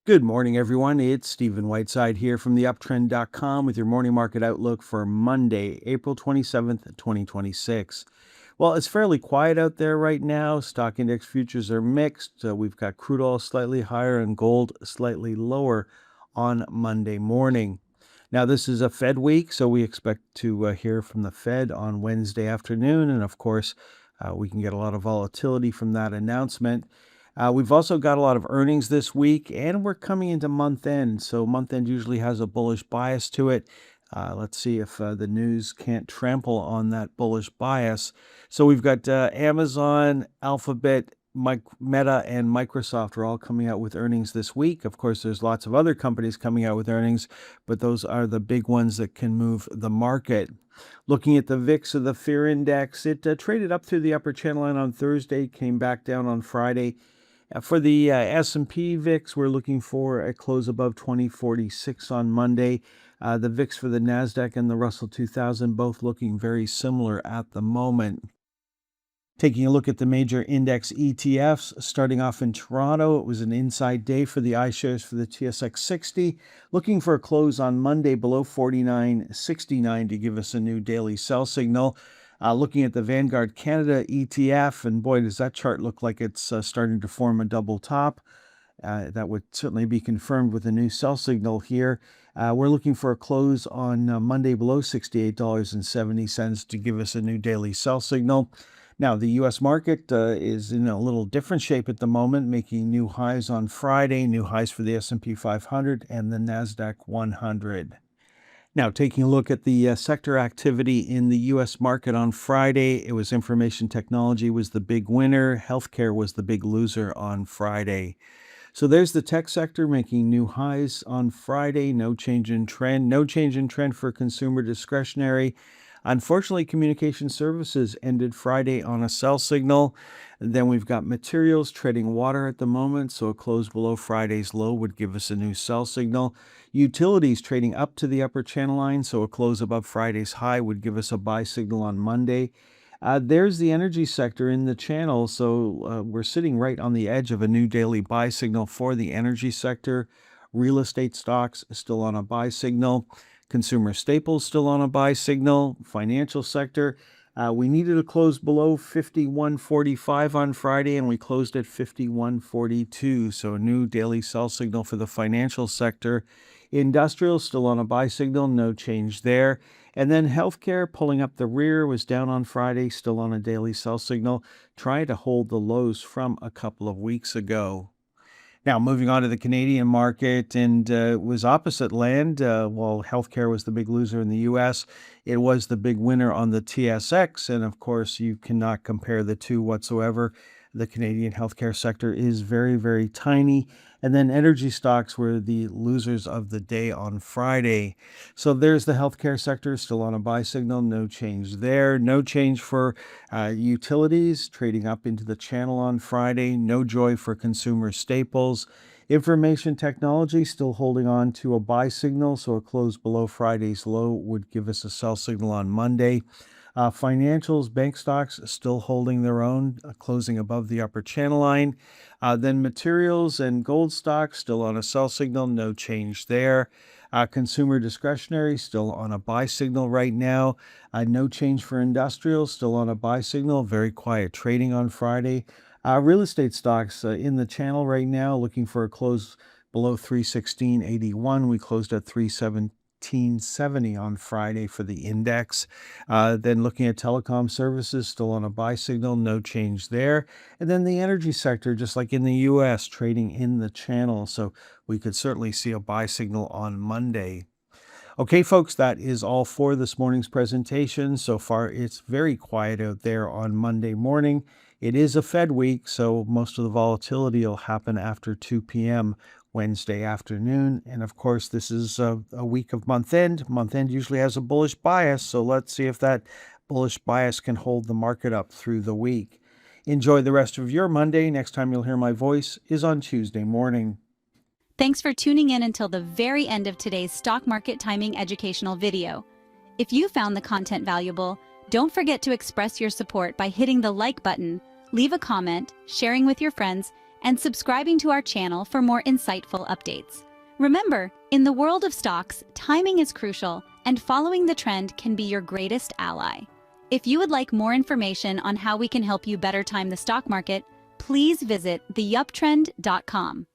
Good morning, everyone. It's Stephen Whiteside here from theuptrend.com with your morning market outlook for Monday, April 27th, 2026. Well, it's fairly quiet out there right now. Stock index futures are mixed. We've got crude oil slightly higher and gold slightly lower on Monday morning. Now, this is a Fed week, so we expect to hear from the Fed on Wednesday afternoon. And of course, we can get a lot of volatility from that announcement. We've also got a lot of earnings this week, and we're coming into month end. So, month end usually has a bullish bias to it. Let's see if the news can't trample on that bullish bias. So, we've got Amazon, Alphabet, Meta, and Microsoft are all coming out with earnings this week. Of course, there's lots of other companies coming out with earnings, but those are the big ones that can move the market. Looking at the VIX of the Fear Index, it traded up through the upper channel line on Thursday, came back down on Friday. For the S&P VIX, we're looking for a close above 2046 on Monday. The VIX for the NASDAQ and the Russell 2000 both looking very similar at the moment. Taking a look at the major index ETFs, starting off in Toronto, it was an inside day for the iShares for the TSX 60, looking for a close on Monday below 49.69 to give us a new daily sell signal. Looking at the Vanguard Canada ETF, and boy, does that chart look like it's starting to form a double top. That would certainly be confirmed with a new sell signal here. We're looking for a close on Monday below $68.70 to give us a new daily sell signal. Now, the U.S. market is in a little different shape at the moment, making new highs on Friday, new highs for the S&P 500 and the NASDAQ 100. Now, taking a look at the sector activity in the U.S. market on Friday, it was information technology was the big winner. Healthcare was the big loser on Friday. So there's the tech sector making new highs on Friday. No change in trend. No change in trend for consumer discretionary. Unfortunately, communication services ended Friday on a sell signal. Then we've got materials trading water at the moment, so a close below Friday's low would give us a new sell signal. Utilities trading up to the upper channel line, so a close above Friday's high would give us a buy signal on Monday. There's the energy sector in the channel, so we're sitting right on the edge of a new daily buy signal for the energy sector. Real estate stocks still on a buy signal. Consumer staples still on a buy signal. Financial sector, we needed to close below 51.45 on Friday, and we closed at 51.42. So a new daily sell signal for the financial sector. Industrial still on a buy signal, no change there. And then healthcare pulling up the rear was down on Friday, still on a daily sell signal, trying to hold the lows from a couple of weeks ago. Now, moving on to the Canadian market, and it was opposite land. While healthcare was the big loser in the U.S., it was the big winner on the TSX. And of course, you cannot compare the two whatsoever. The Canadian healthcare sector is very, very tiny. And then energy stocks were the losers of the day on Friday. So there's the healthcare sector still on a buy signal. No change there. No change for utilities trading up into the channel on Friday. No joy for consumer staples. Information technology still holding on to a buy signal. So a close below Friday's low would give us a sell signal on Monday. Financials, bank stocks still holding their own, closing above the upper channel line. Then materials and gold stocks still on a sell signal, no change there. Consumer discretionary still on a buy signal right now. No change for industrial, still on a buy signal. Very quiet trading on Friday. Real estate stocks in the channel right now, looking for a close below 316.81. We closed at 317.70 on Friday for the index. Then looking at telecom services, still on a buy signal, no change there. And then the energy sector, just like in the U.S., trading in the channel. So we could certainly see a buy signal on Monday. Okay, folks, that is all for this morning's presentation. So far, it's very quiet out there on Monday morning. It is a Fed week, so most of the volatility will happen after 2 p.m. Wednesday afternoon. And of course, this is a week of month end. Month end usually has a bullish bias, so let's see if that bullish bias can hold the market up through the week. Enjoy the rest of your Monday. Next time you'll hear my voice is on Tuesday morning. Thanks for tuning in until the very end of today's stock market timing educational video. If you found the content valuable, don't forget to express your support by hitting the like button, leave a comment, sharing with your friends, and subscribing to our channel for more insightful updates. Remember, in the world of stocks, timing is crucial, and following the trend can be your greatest ally. If you would like more information on how we can help you better time the stock market, please visit theuptrend.com.